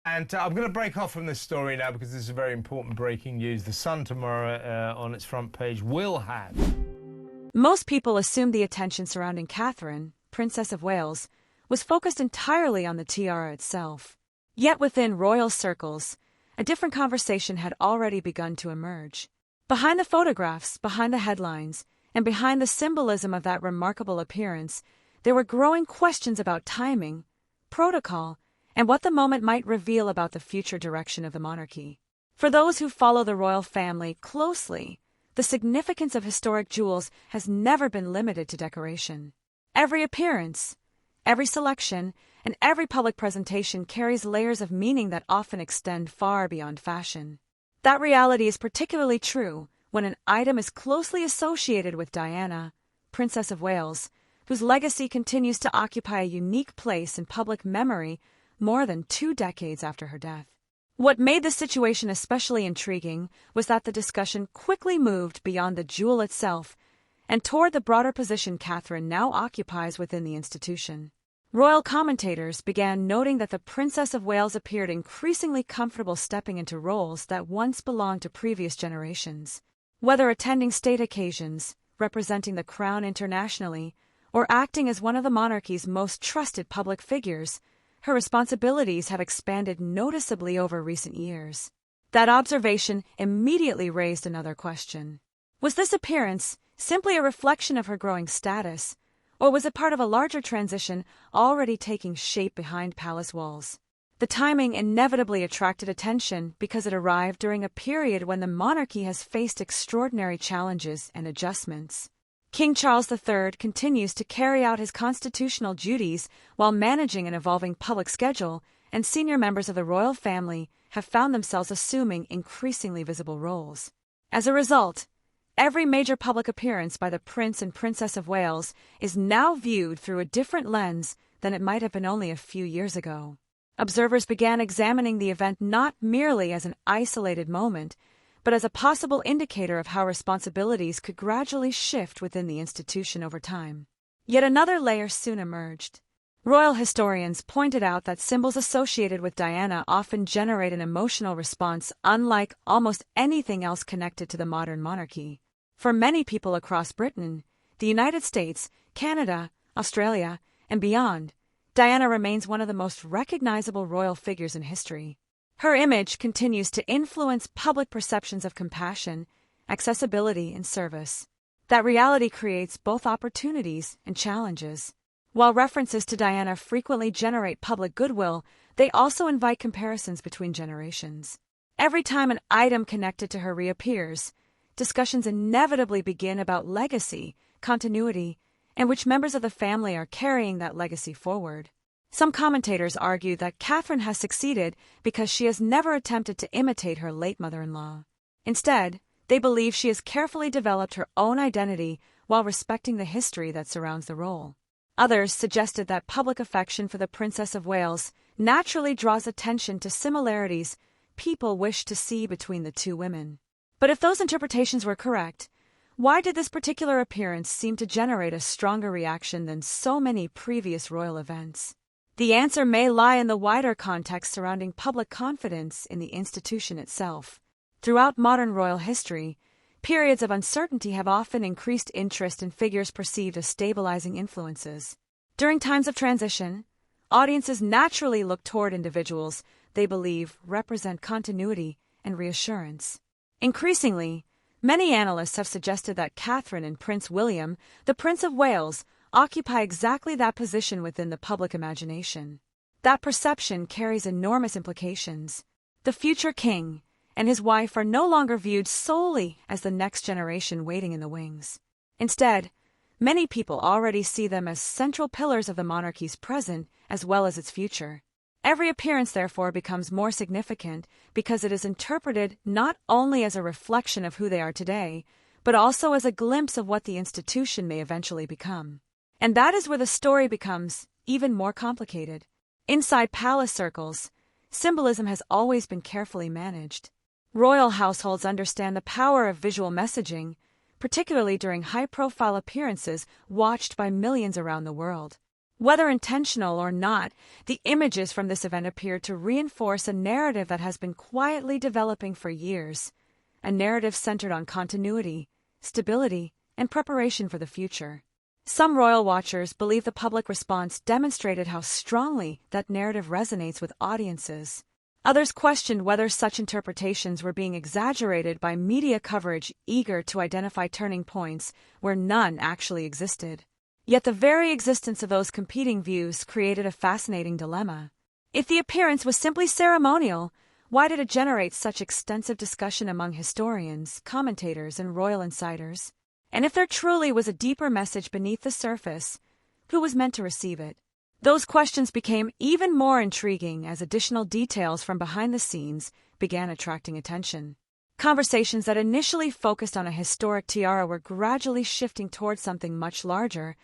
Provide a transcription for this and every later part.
And I'm going to break off from this story now because this is very important breaking news. The Sun tomorrow on its front page will have. Most people assumed the attention surrounding Catherine, Princess of Wales, was focused entirely on the tiara itself. Yet within royal circles, a different conversation had already begun to emerge. Behind the photographs, behind the headlines, and behind the symbolism of that remarkable appearance, there were growing questions about timing, protocol, and what the moment might reveal about the future direction of the monarchy. For those who follow the royal family closely, the significance of historic jewels has never been limited to decoration. Every appearance, every selection, and every public presentation carries layers of meaning that often extend far beyond fashion. That reality is particularly true when an item is closely associated with Diana, Princess of Wales, whose legacy continues to occupy a unique place in public memory more than 2 decades after her death. What made the situation especially intriguing was that the discussion quickly moved beyond the jewel itself and toward the broader position Catherine now occupies within the institution. Royal commentators began noting that the Princess of Wales appeared increasingly comfortable stepping into roles that once belonged to previous generations. Whether attending state occasions, representing the crown internationally, or acting as one of the monarchy's most trusted public figures, her responsibilities have expanded noticeably over recent years. That observation immediately raised another question. Was this appearance simply a reflection of her growing status, or was it part of a larger transition already taking shape behind palace walls? The timing inevitably attracted attention because it arrived during a period when the monarchy has faced extraordinary challenges and adjustments. King Charles III continues to carry out his constitutional duties while managing an evolving public schedule, and senior members of the royal family have found themselves assuming increasingly visible roles. As a result, every major public appearance by the Prince and Princess of Wales is now viewed through a different lens than it might have been only a few years ago. Observers began examining the event not merely as an isolated moment, but as a possible indicator of how responsibilities could gradually shift within the institution over time. Yet another layer soon emerged. Royal historians pointed out that symbols associated with Diana often generate an emotional response unlike almost anything else connected to the modern monarchy. For many people across Britain, the United States, Canada, Australia, and beyond, Diana remains one of the most recognizable royal figures in history. Her image continues to influence public perceptions of compassion, accessibility, and service. That reality creates both opportunities and challenges. While references to Diana frequently generate public goodwill, they also invite comparisons between generations. Every time an item connected to her reappears, discussions inevitably begin about legacy, continuity, and which members of the family are carrying that legacy forward. Some commentators argue that Catherine has succeeded because she has never attempted to imitate her late mother-in-law. Instead, they believe she has carefully developed her own identity while respecting the history that surrounds the role. Others suggested that public affection for the Princess of Wales naturally draws attention to similarities people wish to see between the two women. But if those interpretations were correct, why did this particular appearance seem to generate a stronger reaction than so many previous royal events? The answer may lie in the wider context surrounding public confidence in the institution itself. Throughout modern royal history, periods of uncertainty have often increased interest in figures perceived as stabilizing influences. During times of transition, audiences naturally look toward individuals they believe represent continuity and reassurance. Increasingly, many analysts have suggested that Catherine and Prince William, the Prince of Wales, occupy exactly that position within the public imagination. That perception carries enormous implications. The future king and his wife are no longer viewed solely as the next generation waiting in the wings. Instead, many people already see them as central pillars of the monarchy's present as well as its future. Every appearance, therefore, becomes more significant because it is interpreted not only as a reflection of who they are today, but also as a glimpse of what the institution may eventually become. And that is where the story becomes even more complicated. Inside palace circles, symbolism has always been carefully managed. Royal households understand the power of visual messaging, particularly during high-profile appearances watched by millions around the world. Whether intentional or not, the images from this event appeared to reinforce a narrative that has been quietly developing for years, a narrative centered on continuity, stability, and preparation for the future. Some royal watchers believe the public response demonstrated how strongly that narrative resonates with audiences. Others questioned whether such interpretations were being exaggerated by media coverage eager to identify turning points where none actually existed. Yet the very existence of those competing views created a fascinating dilemma. If the appearance was simply ceremonial, why did it generate such extensive discussion among historians, commentators, and royal insiders? And if there truly was a deeper message beneath the surface, who was meant to receive it? Those questions became even more intriguing as additional details from behind the scenes began attracting attention. Conversations that initially focused on a historic tiara were gradually shifting towards something much larger,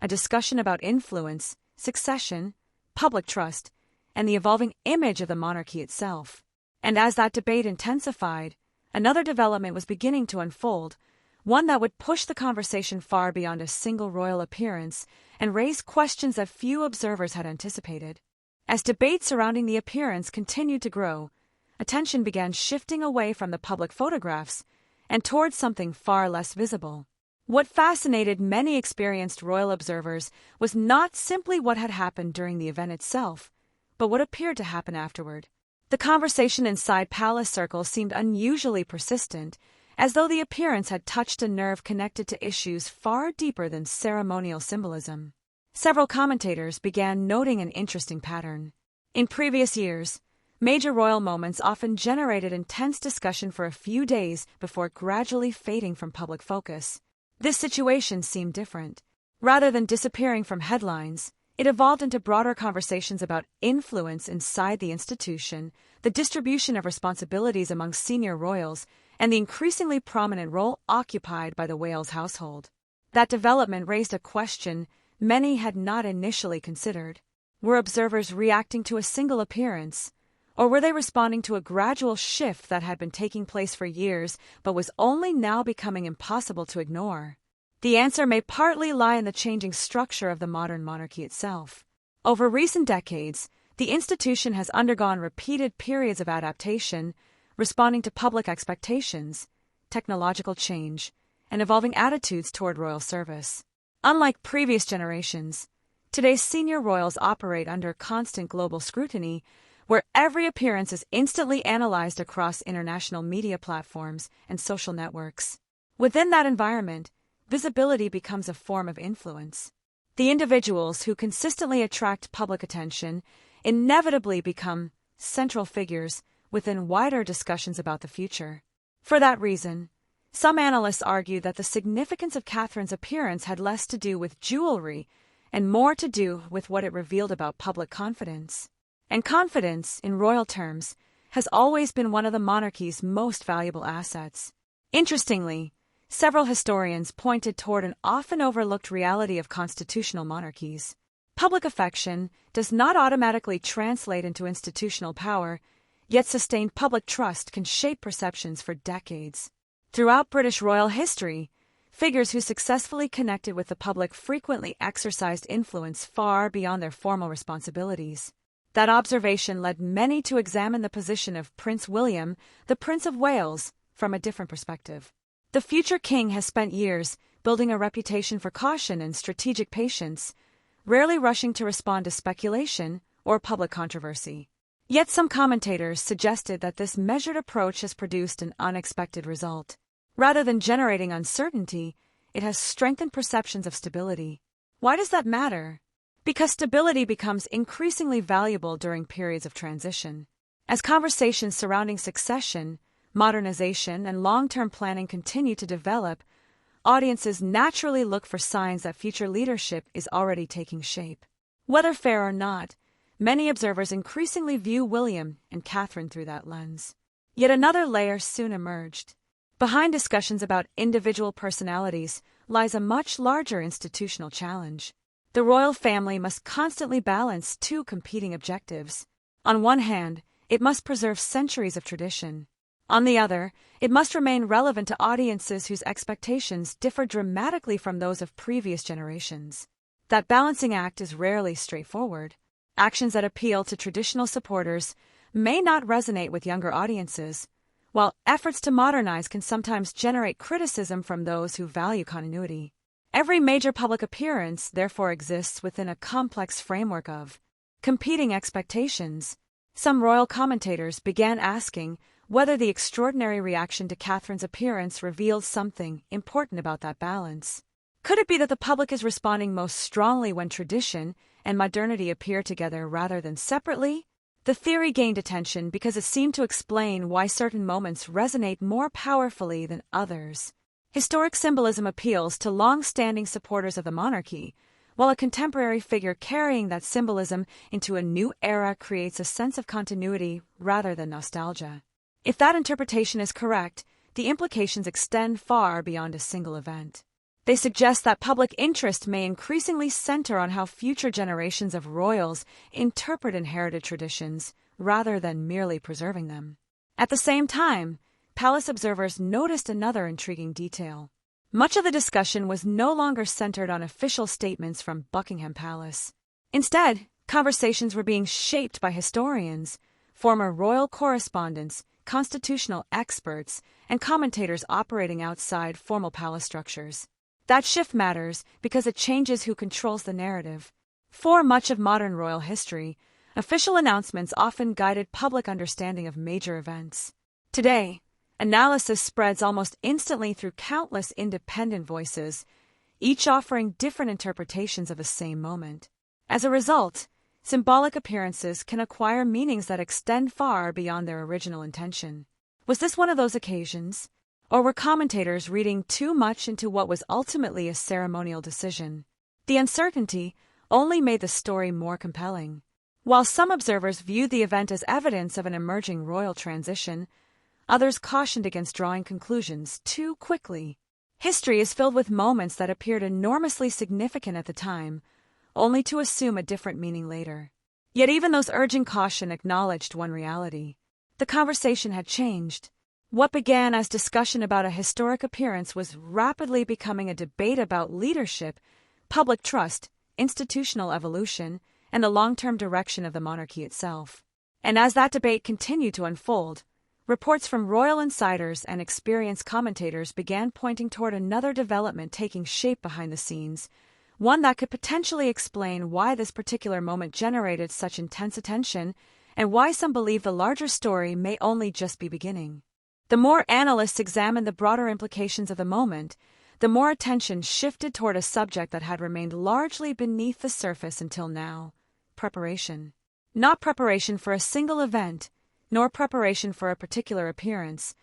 a discussion about influence, succession, public trust, and the evolving image of the monarchy itself. And as that debate intensified, another development was beginning to unfold, one that would push the conversation far beyond a single royal appearance and raise questions that few observers had anticipated. As debate surrounding the appearance continued to grow, attention began shifting away from the public photographs and towards something far less visible. What fascinated many experienced royal observers was not simply what had happened during the event itself, but what appeared to happen afterward. The conversation inside palace circles seemed unusually persistent, as though the appearance had touched a nerve connected to issues far deeper than ceremonial symbolism. Several commentators began noting an interesting pattern. In previous years, major royal moments often generated intense discussion for a few days before gradually fading from public focus. This situation seemed different. Rather than disappearing from headlines, it evolved into broader conversations about influence inside the institution, the distribution of responsibilities among senior royals, and the increasingly prominent role occupied by the Wales household. That development raised a question many had not initially considered. Were observers reacting to a single appearance, or were they responding to a gradual shift that had been taking place for years but was only now becoming impossible to ignore? The answer may partly lie in the changing structure of the modern monarchy itself. Over recent decades, the institution has undergone repeated periods of adaptation, responding to public expectations, technological change, and evolving attitudes toward royal service. Unlike previous generations, today's senior royals operate under constant global scrutiny, where every appearance is instantly analyzed across international media platforms and social networks. Within that environment, visibility becomes a form of influence. The individuals who consistently attract public attention inevitably become central figures within wider discussions about the future. For that reason, some analysts argue that the significance of Catherine's appearance had less to do with jewelry and more to do with what it revealed about public confidence. And confidence, in royal terms, has always been one of the monarchy's most valuable assets. Interestingly, several historians pointed toward an often overlooked reality of constitutional monarchies. Public affection does not automatically translate into institutional power, yet sustained public trust can shape perceptions for decades. Throughout British royal history, figures who successfully connected with the public frequently exercised influence far beyond their formal responsibilities. That observation led many to examine the position of Prince William, the Prince of Wales, from a different perspective. The future king has spent years building a reputation for caution and strategic patience, rarely rushing to respond to speculation or public controversy. Yet some commentators suggested that this measured approach has produced an unexpected result. Rather than generating uncertainty, it has strengthened perceptions of stability. Why does that matter? Because stability becomes increasingly valuable during periods of transition. As conversations surrounding succession, modernization, and long-term planning continue to develop, audiences naturally look for signs that future leadership is already taking shape. Whether fair or not, many observers increasingly view William and Catherine through that lens. Yet another layer soon emerged. Behind discussions about individual personalities lies a much larger institutional challenge. The royal family must constantly balance two competing objectives. On one hand, it must preserve centuries of tradition. On the other, it must remain relevant to audiences whose expectations differ dramatically from those of previous generations. That balancing act is rarely straightforward. Actions that appeal to traditional supporters may not resonate with younger audiences, while efforts to modernize can sometimes generate criticism from those who value continuity. Every major public appearance, therefore, exists within a complex framework of competing expectations. Some royal commentators began asking whether the extraordinary reaction to Catherine's appearance revealed something important about that balance. Could it be that the public is responding most strongly when tradition and modernity appear together rather than separately? The theory gained attention because it seemed to explain why certain moments resonate more powerfully than others. Historic symbolism appeals to long-standing supporters of the monarchy, while a contemporary figure carrying that symbolism into a new era creates a sense of continuity rather than nostalgia. If that interpretation is correct, the implications extend far beyond a single event. They suggest that public interest may increasingly center on how future generations of royals interpret inherited traditions rather than merely preserving them. At the same time, palace observers noticed another intriguing detail. Much of the discussion was no longer centered on official statements from Buckingham Palace. Instead, conversations were being shaped by historians, former royal correspondents, constitutional experts, and commentators operating outside formal palace structures. That shift matters because it changes who controls the narrative. For much of modern royal history, official announcements often guided public understanding of major events. Today, analysis spreads almost instantly through countless independent voices, each offering different interpretations of the same moment. As a result, symbolic appearances can acquire meanings that extend far beyond their original intention. Was this one of those occasions? Or were commentators reading too much into what was ultimately a ceremonial decision? The uncertainty only made the story more compelling. While some observers viewed the event as evidence of an emerging royal transition, others cautioned against drawing conclusions too quickly. History is filled with moments that appeared enormously significant at the time, only to assume a different meaning later. Yet even those urging caution acknowledged one reality. The conversation had changed. What began as discussion about a historic appearance was rapidly becoming a debate about leadership, public trust, institutional evolution, and the long-term direction of the monarchy itself. And as that debate continued to unfold, reports from royal insiders and experienced commentators began pointing toward another development taking shape behind the scenes, one that could potentially explain why this particular moment generated such intense attention and why some believe the larger story may only just be beginning. The more analysts examined the broader implications of the moment, the more attention shifted toward a subject that had remained largely beneath the surface until now: preparation. Not preparation for a single event, nor preparation for a particular appearance,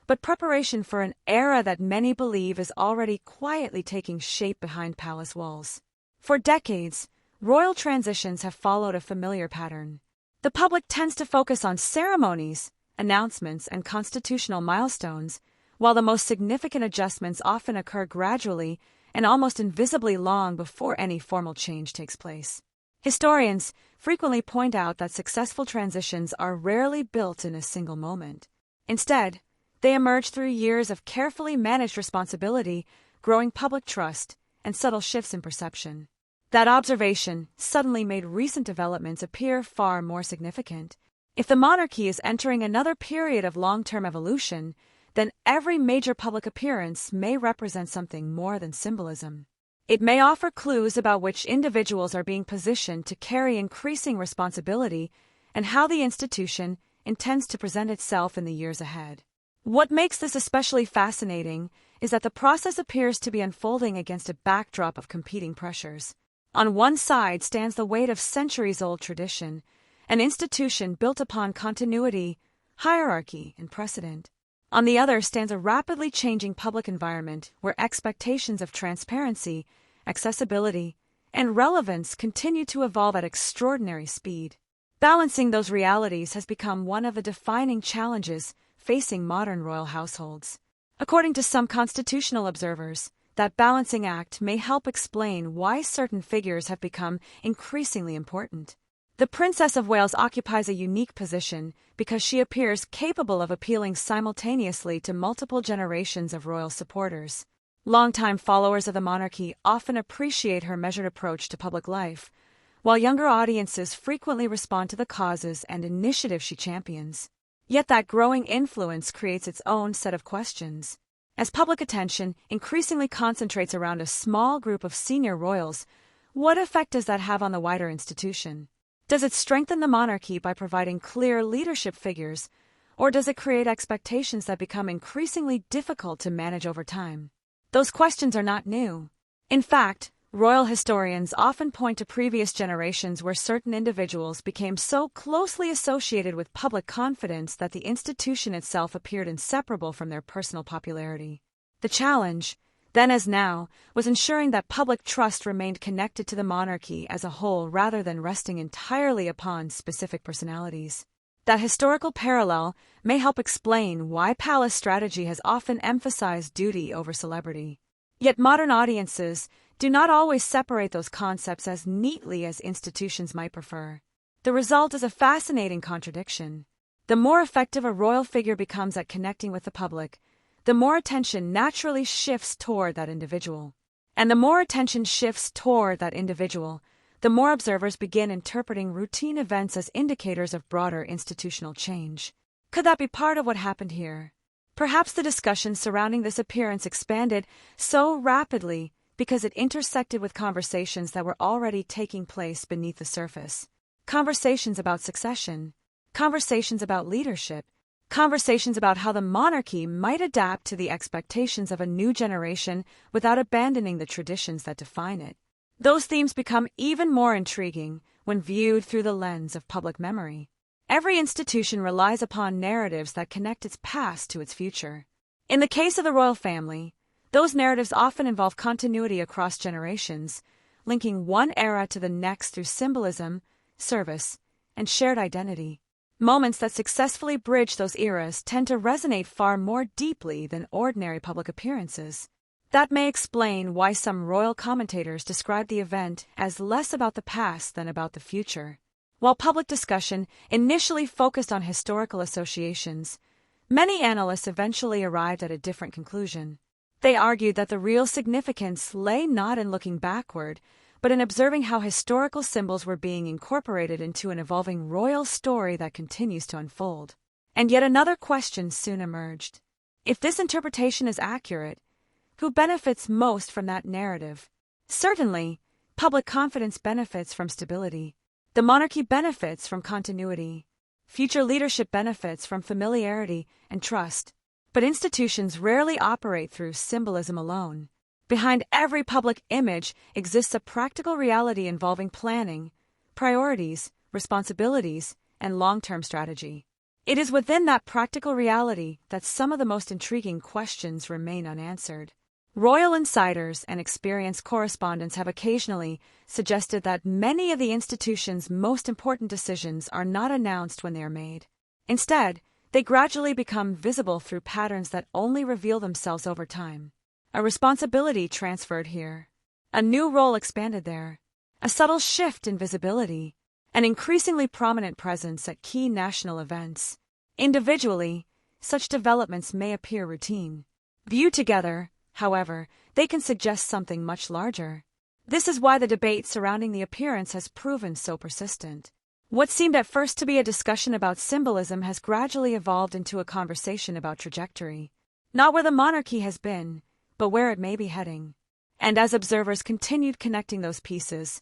but preparation for an era that many believe is already quietly taking shape behind palace walls. For decades, royal transitions have followed a familiar pattern. The public tends to focus on ceremonies, announcements, and constitutional milestones, while the most significant adjustments often occur gradually and almost invisibly long before any formal change takes place. Historians frequently point out that successful transitions are rarely built in a single moment. Instead, they emerge through years of carefully managed responsibility, growing public trust, and subtle shifts in perception. That observation suddenly made recent developments appear far more significant. If the monarchy is entering another period of long-term evolution, then every major public appearance may represent something more than symbolism. It may offer clues about which individuals are being positioned to carry increasing responsibility and how the institution intends to present itself in the years ahead. What makes this especially fascinating is that the process appears to be unfolding against a backdrop of competing pressures. On one side stands the weight of centuries-old tradition, an institution built upon continuity, hierarchy, and precedent. On the other stands a rapidly changing public environment where expectations of transparency, accessibility, and relevance continue to evolve at extraordinary speed. Balancing those realities has become one of the defining challenges facing modern royal households. According to some constitutional observers, that balancing act may help explain why certain figures have become increasingly important. The Princess of Wales occupies a unique position because she appears capable of appealing simultaneously to multiple generations of royal supporters. Longtime followers of the monarchy often appreciate her measured approach to public life, while younger audiences frequently respond to the causes and initiatives she champions. Yet that growing influence creates its own set of questions. As public attention increasingly concentrates around a small group of senior royals, what effect does that have on the wider institution? Does it strengthen the monarchy by providing clear leadership figures, or does it create expectations that become increasingly difficult to manage over time? Those questions are not new. In fact, royal historians often point to previous generations where certain individuals became so closely associated with public confidence that the institution itself appeared inseparable from their personal popularity. The challenge, then as now, was ensuring that public trust remained connected to the monarchy as a whole rather than resting entirely upon specific personalities. That historical parallel may help explain why palace strategy has often emphasized duty over celebrity. Yet modern audiences do not always separate those concepts as neatly as institutions might prefer. The result is a fascinating contradiction. The more effective a royal figure becomes at connecting with the public, the more attention naturally shifts toward that individual. And the more attention shifts toward that individual, the more observers begin interpreting routine events as indicators of broader institutional change. Could that be part of what happened here? Perhaps the discussion surrounding this appearance expanded so rapidly because it intersected with conversations that were already taking place beneath the surface. Conversations about succession, conversations about leadership, conversations about how the monarchy might adapt to the expectations of a new generation without abandoning the traditions that define it. Those themes become even more intriguing when viewed through the lens of public memory. Every institution relies upon narratives that connect its past to its future. In the case of the royal family, those narratives often involve continuity across generations, linking one era to the next through symbolism, service, and shared identity. Moments that successfully bridge those eras tend to resonate far more deeply than ordinary public appearances. That may explain why some royal commentators describe the event as less about the past than about the future. While public discussion initially focused on historical associations, many analysts eventually arrived at a different conclusion. They argued that the real significance lay not in looking backward, but in observing how historical symbols were being incorporated into an evolving royal story that continues to unfold. And yet another question soon emerged. If this interpretation is accurate, who benefits most from that narrative? Certainly, public confidence benefits from stability. The monarchy benefits from continuity. Future leadership benefits from familiarity and trust. But institutions rarely operate through symbolism alone. Behind every public image exists a practical reality involving planning, priorities, responsibilities, and long-term strategy. It is within that practical reality that some of the most intriguing questions remain unanswered. Royal insiders and experienced correspondents have occasionally suggested that many of the institution's most important decisions are not announced when they are made. Instead, they gradually become visible through patterns that only reveal themselves over time. A responsibility transferred here, a new role expanded there, a subtle shift in visibility, an increasingly prominent presence at key national events. Individually, such developments may appear routine. Viewed together, however, they can suggest something much larger. This is why the debate surrounding the appearance has proven so persistent. What seemed at first to be a discussion about symbolism has gradually evolved into a conversation about trajectory. Not where the monarchy has been, but where it may be heading. And as observers continued connecting those pieces,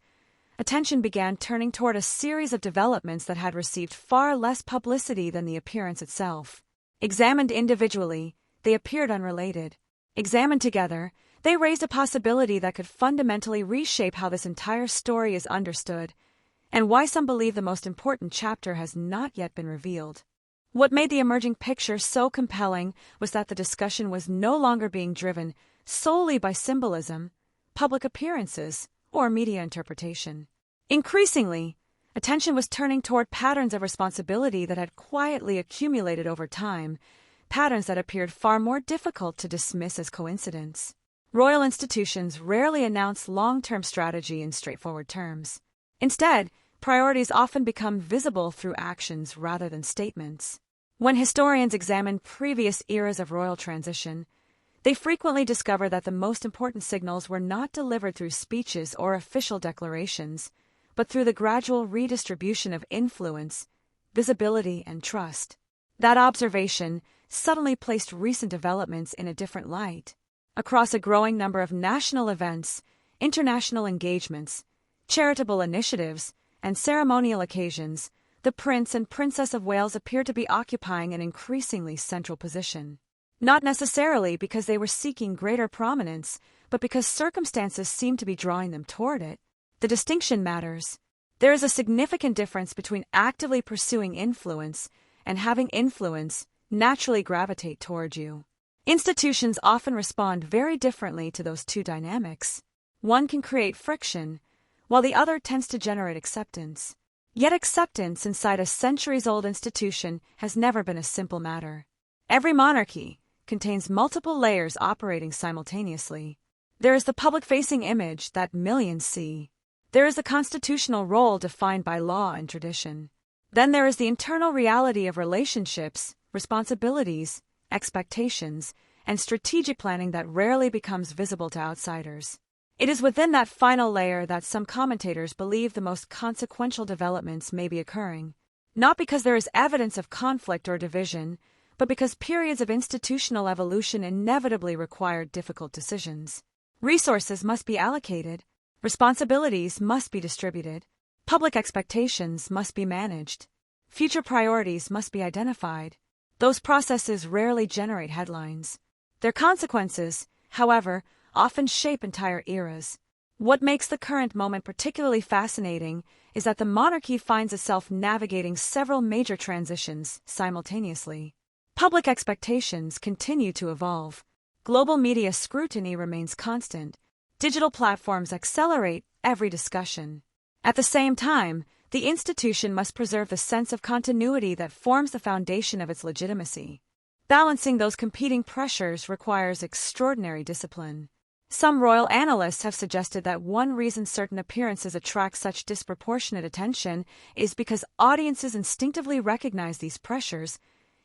attention began turning toward a series of developments that had received far less publicity than the appearance itself. Examined individually, they appeared unrelated. Examined together, they raised a possibility that could fundamentally reshape how this entire story is understood, and why some believe the most important chapter has not yet been revealed. What made the emerging picture so compelling was that the discussion was no longer being driven solely by symbolism, public appearances, or media interpretation. Increasingly, attention was turning toward patterns of responsibility that had quietly accumulated over time, patterns that appeared far more difficult to dismiss as coincidence. Royal institutions rarely announce long-term strategy in straightforward terms. Instead, priorities often become visible through actions rather than statements. When historians examine previous eras of royal transition, They frequently discover that the most important signals were not delivered through speeches or official declarations, but through the gradual redistribution of influence, visibility, and trust. That observation suddenly placed recent developments in a different light. Across a growing number of national events, international engagements, charitable initiatives, and ceremonial occasions, the Prince and Princess of Wales appear to be occupying an increasingly central position. Not necessarily because they were seeking greater prominence, but because circumstances seem to be drawing them toward it. The distinction matters. There is a significant difference between actively pursuing influence and having influence naturally gravitate toward you. Institutions often respond very differently to those two dynamics. One can create friction, while the other tends to generate acceptance. Yet acceptance inside a centuries-old institution has never been a simple matter. Every monarchy contains multiple layers operating simultaneously. There is the public-facing image that millions see. There is the constitutional role defined by law and tradition. Then there is the internal reality of relationships, responsibilities, expectations, and strategic planning that rarely becomes visible to outsiders. It is within that final layer that some commentators believe the most consequential developments may be occurring, not because there is evidence of conflict or division, but because periods of institutional evolution inevitably require difficult decisions. Resources must be allocated, responsibilities must be distributed, public expectations must be managed, future priorities must be identified. Those processes rarely generate headlines. Their consequences, however, often shape entire eras. What makes the current moment particularly fascinating is that the monarchy finds itself navigating several major transitions simultaneously. Public expectations continue to evolve. Global media scrutiny remains constant. Digital platforms accelerate every discussion. At the same time, the institution must preserve the sense of continuity that forms the foundation of its legitimacy. Balancing those competing pressures requires extraordinary discipline. Some royal analysts have suggested that one reason certain appearances attract such disproportionate attention is because audiences instinctively recognize these pressures,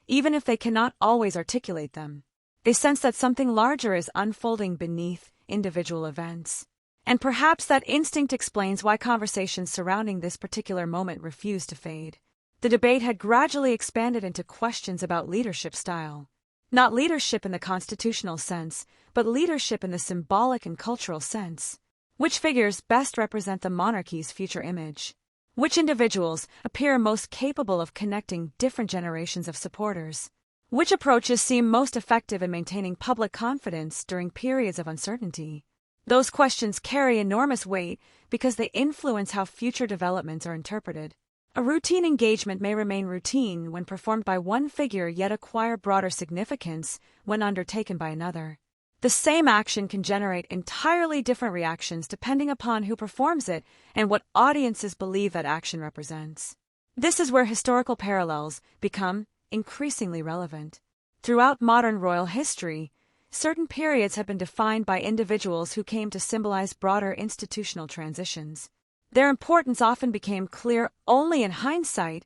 even if they cannot always articulate them. They sense that something larger is unfolding beneath individual events. And perhaps that instinct explains why conversations surrounding this particular moment refuse to fade. The debate had gradually expanded into questions about leadership style. Not leadership in the constitutional sense, but leadership in the symbolic and cultural sense. Which figures best represent the monarchy's future image? Which individuals appear most capable of connecting different generations of supporters? Which approaches seem most effective in maintaining public confidence during periods of uncertainty? Those questions carry enormous weight because they influence how future developments are interpreted. A routine engagement may remain routine when performed by one figure yet acquire broader significance when undertaken by another. The same action can generate entirely different reactions depending upon who performs it and what audiences believe that action represents. This is where historical parallels become increasingly relevant. Throughout modern royal history, certain periods have been defined by individuals who came to symbolize broader institutional transitions. Their importance often became clear only in hindsight,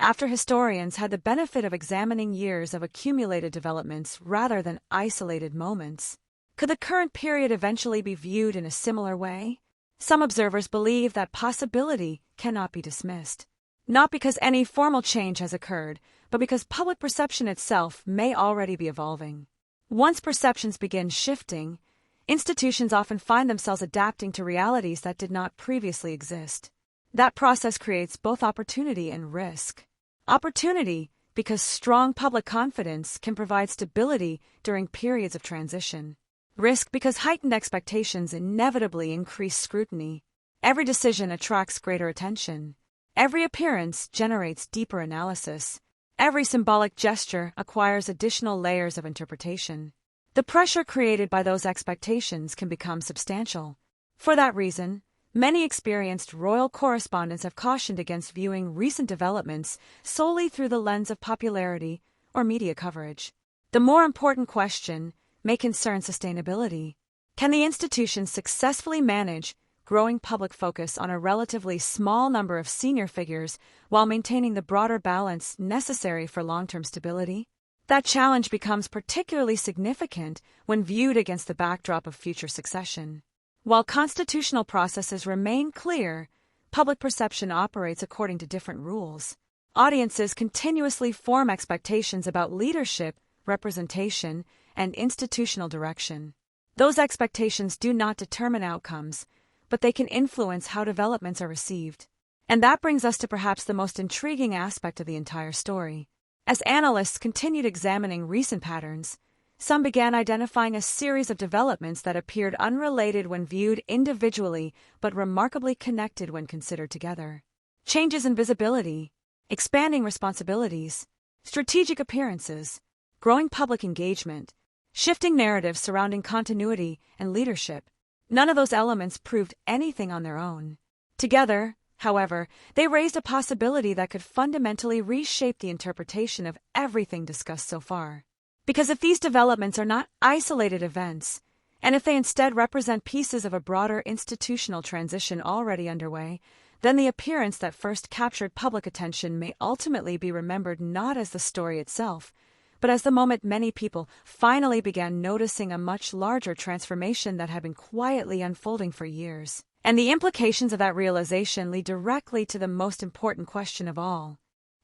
after historians had the benefit of examining years of accumulated developments rather than isolated moments. Could the current period eventually be viewed in a similar way? Some observers believe that possibility cannot be dismissed. Not because any formal change has occurred, but because public perception itself may already be evolving. Once perceptions begin shifting, institutions often find themselves adapting to realities that did not previously exist. That process creates both opportunity and risk. Opportunity, because strong public confidence can provide stability during periods of transition. Risk, because heightened expectations inevitably increase scrutiny. Every decision attracts greater attention. Every appearance generates deeper analysis. Every symbolic gesture acquires additional layers of interpretation. The pressure created by those expectations can become substantial. For that reason, many experienced royal correspondents have cautioned against viewing recent developments solely through the lens of popularity or media coverage. The more important question may concern sustainability. Can the institution successfully manage growing public focus on a relatively small number of senior figures while maintaining the broader balance necessary for long-term stability? That challenge becomes particularly significant when viewed against the backdrop of future succession. While constitutional processes remain clear, public perception operates according to different rules. Audiences continuously form expectations about leadership, representation, and institutional direction. Those expectations do not determine outcomes, but they can influence how developments are received. And that brings us to perhaps the most intriguing aspect of the entire story. As analysts continued examining recent patterns, some began identifying a series of developments that appeared unrelated when viewed individually but remarkably connected when considered together. Changes in visibility, expanding responsibilities, strategic appearances, growing public engagement, shifting narratives surrounding continuity and leadership. None of those elements proved anything on their own. Together, however, they raised a possibility that could fundamentally reshape the interpretation of everything discussed so far. Because if these developments are not isolated events, and if they instead represent pieces of a broader institutional transition already underway, then the appearance that first captured public attention may ultimately be remembered not as the story itself, but as the moment many people finally began noticing a much larger transformation that had been quietly unfolding for years. And the implications of that realization lead directly to the most important question of all.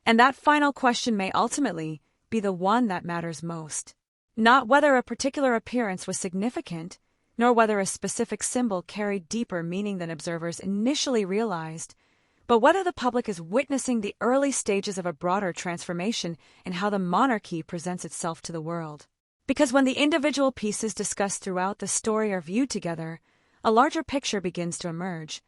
And that final question may ultimately be the one that matters most. Not whether a particular appearance was significant, nor whether a specific symbol carried deeper meaning than observers initially realized, but whether the public is witnessing the early stages of a broader transformation in how the monarchy presents itself to the world. Because when the individual pieces discussed throughout the story are viewed together, a larger picture begins to emerge,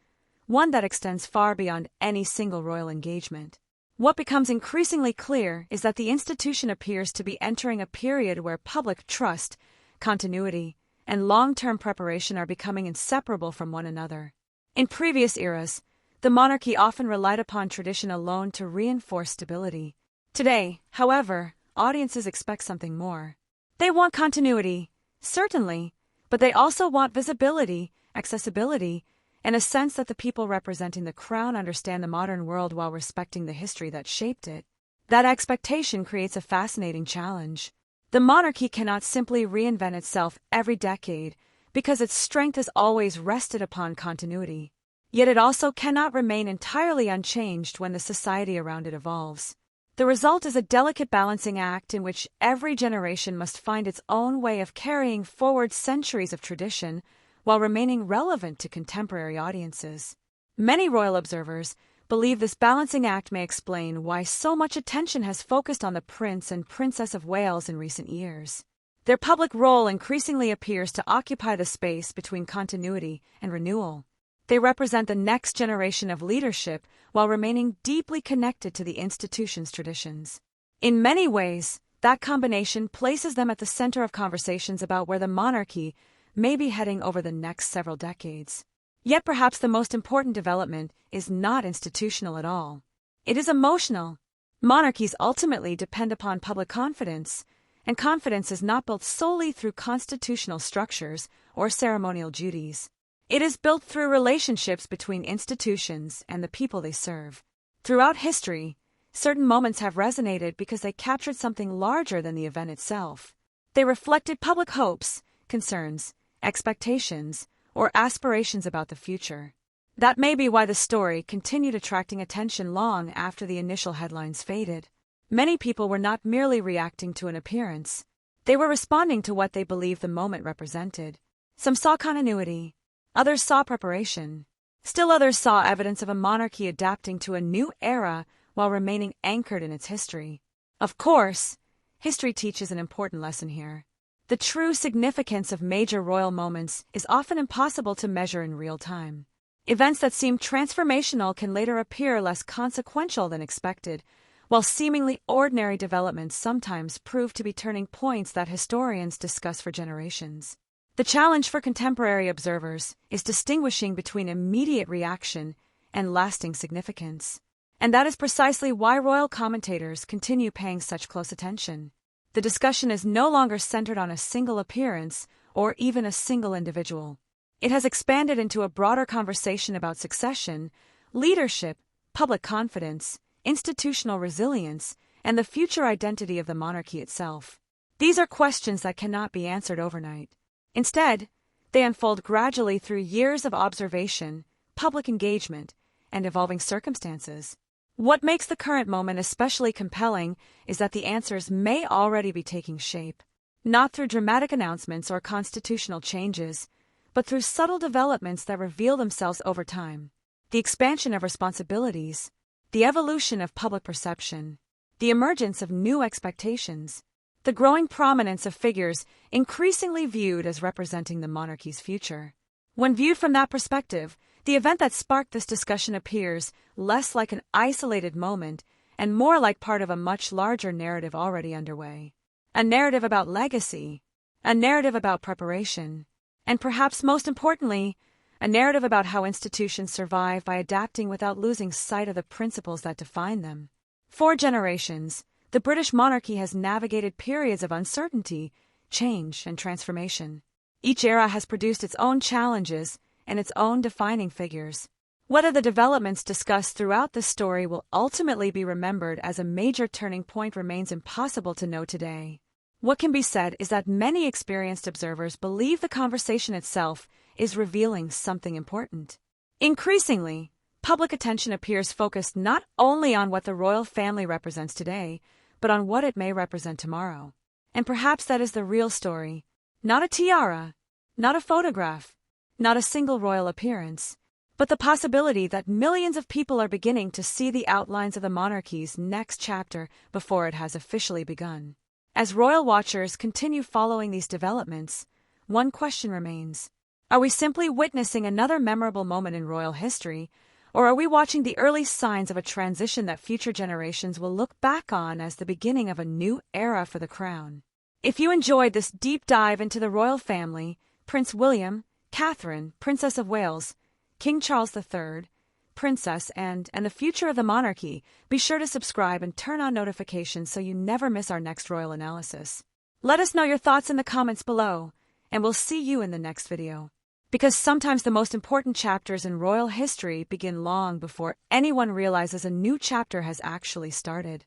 one that extends far beyond any single royal engagement. What becomes increasingly clear is that the institution appears to be entering a period where public trust, continuity, and long-term preparation are becoming inseparable from one another. In previous eras, the monarchy often relied upon tradition alone to reinforce stability. Today, however, audiences expect something more. They want continuity, certainly, but they also want visibility, accessibility, and a sense that the people representing the crown understand the modern world while respecting the history that shaped it. That expectation creates a fascinating challenge. The monarchy cannot simply reinvent itself every decade because its strength has always rested upon continuity. Yet it also cannot remain entirely unchanged when the society around it evolves. The result is a delicate balancing act in which every generation must find its own way of carrying forward centuries of tradition while remaining relevant to contemporary audiences. Many royal observers believe this balancing act may explain why so much attention has focused on the Prince and Princess of Wales in recent years. Their public role increasingly appears to occupy the space between continuity and renewal. They represent the next generation of leadership while remaining deeply connected to the institution's traditions. In many ways, that combination places them at the center of conversations about where the monarchy may be heading over the next several decades. Yet perhaps the most important development is not institutional at all. It is emotional. Monarchies ultimately depend upon public confidence, and confidence is not built solely through constitutional structures or ceremonial duties. It is built through relationships between institutions and the people they serve. Throughout history, certain moments have resonated because they captured something larger than the event itself. They reflected public hopes, concerns, expectations, or aspirations about the future. That may be why the story continued attracting attention long after the initial headlines faded. Many people were not merely reacting to an appearance. They were responding to what they believed the moment represented. Some saw continuity. Others saw preparation. Still others saw evidence of a monarchy adapting to a new era while remaining anchored in its history. Of course, history teaches an important lesson here. The true significance of major royal moments is often impossible to measure in real time. Events that seem transformational can later appear less consequential than expected, while seemingly ordinary developments sometimes prove to be turning points that historians discuss for generations. The challenge for contemporary observers is distinguishing between immediate reaction and lasting significance. And that is precisely why royal commentators continue paying such close attention. The discussion is no longer centered on a single appearance or even a single individual. It has expanded into a broader conversation about succession, leadership, public confidence, institutional resilience, and the future identity of the monarchy itself. These are questions that cannot be answered overnight. Instead, they unfold gradually through years of observation, public engagement, and evolving circumstances. What makes the current moment especially compelling is that the answers may already be taking shape, not through dramatic announcements or constitutional changes, but through subtle developments that reveal themselves over time. The expansion of responsibilities, the evolution of public perception, the emergence of new expectations, the growing prominence of figures increasingly viewed as representing the monarchy's future. When viewed from that perspective, the event that sparked this discussion appears less like an isolated moment and more like part of a much larger narrative already underway. A narrative about legacy, a narrative about preparation, and perhaps most importantly, a narrative about how institutions survive by adapting without losing sight of the principles that define them. For generations, the British monarchy has navigated periods of uncertainty, change, and transformation. Each era has produced its own challenges and its own defining figures. Whether the developments discussed throughout this story will ultimately be remembered as a major turning point remains impossible to know today. What can be said is that many experienced observers believe the conversation itself is revealing something important. Increasingly, public attention appears focused not only on what the royal family represents today, but on what it may represent tomorrow. And perhaps that is the real story. Not a tiara, not a photograph, not a single royal appearance, but the possibility that millions of people are beginning to see the outlines of the monarchy's next chapter before it has officially begun. As royal watchers continue following these developments, one question remains. Are we simply witnessing another memorable moment in royal history, or are we watching the early signs of a transition that future generations will look back on as the beginning of a new era for the crown? If you enjoyed this deep dive into the royal family, Prince William, Catherine, Princess of Wales, King Charles III, Princess, and the future of the monarchy, be sure to subscribe and turn on notifications so you never miss our next royal analysis. Let us know your thoughts in the comments below, and we'll see you in the next video. Because sometimes the most important chapters in royal history begin long before anyone realizes a new chapter has actually started.